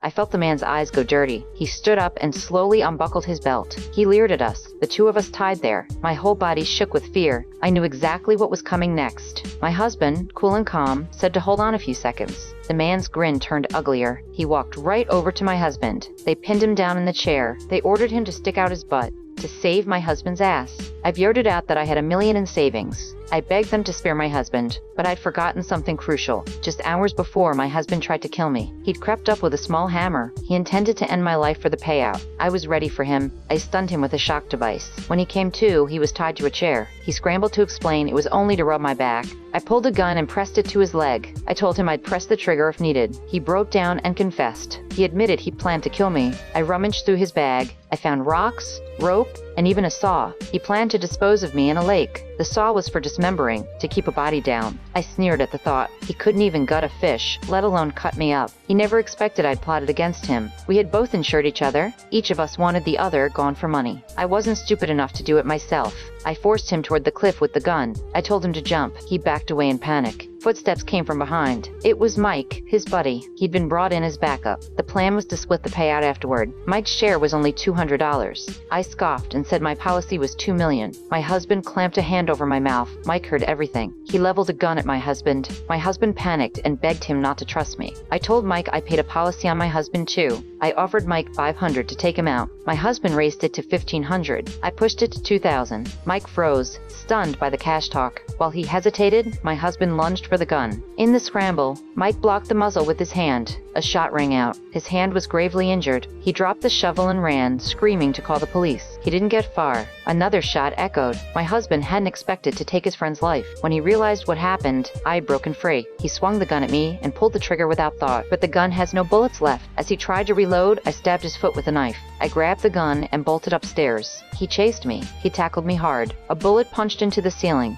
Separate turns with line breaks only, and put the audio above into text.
I felt the man's eyes go dirty. He stood up and slowly unbuckled his belt. He leered at us, the two of us tied there. My whole body shook with fear. I knew exactly what was coming next. My husband, cool and calm, said to hold on a few seconds. The man's grin turned uglier. He walked right over to my husband. They pinned him down in the chair. They ordered him to stick out his butt. To save my husband's ass. I blurted out that I had $1 million in savings. I begged them to spare my husband, but I'd forgotten something crucial. Just hours before, my husband tried to kill me. He'd crept up with a small hammer. He intended to end my life for the payout. I was ready for him. I stunned him with a shock device. When he came to, he was tied to a chair. He scrambled to explain it was only to rub my back. I pulled a gun and pressed it to his leg. I told him I'd press the trigger if needed. He broke down and confessed. He admitted he planned to kill me. I rummaged through his bag. I found rocks, rope, and even a saw. He planned to dispose of me in a lake. The saw was for dismembering, to keep a body down. I sneered at the thought. He couldn't even gut a fish, let alone cut me up. He never expected I'd plotted against him. We had both insured each other. Each of us wanted the other gone for money. I wasn't stupid enough to do it myself. I forced him toward the cliff with the gun. I told him to jump. He backed away in panic. Footsteps came from behind. It was Mike, his buddy. He'd been brought in as backup. The plan was to split the payout afterward. Mike's share was only $200. I scoffed and said my policy was $2 million. My husband clamped a hand over my mouth. Mike heard everything. He leveled a gun at my husband. My husband panicked and begged him not to trust me. I told Mike I paid a policy on my husband too. I offered Mike $500 to take him out. My husband raised it to $1,500. I pushed it to $2,000. Mike froze, stunned by the cash talk. While he hesitated, my husband lunged for the gun. In the scramble, Mike blocked the muzzle with his hand. A shot rang out. His hand was gravely injured. He dropped the shovel and ran, screaming to call the police. He didn't get far. Another shot echoed. My husband hadn't expected to take his friend's life. When he realized what happened, I had broken free. He swung the gun at me and pulled the trigger without thought, but the gun has no bullets left. As he tried to reload, I stabbed his foot with a knife. I grabbed the gun and bolted upstairs. He chased me. He tackled me hard. A bullet punched into the ceiling.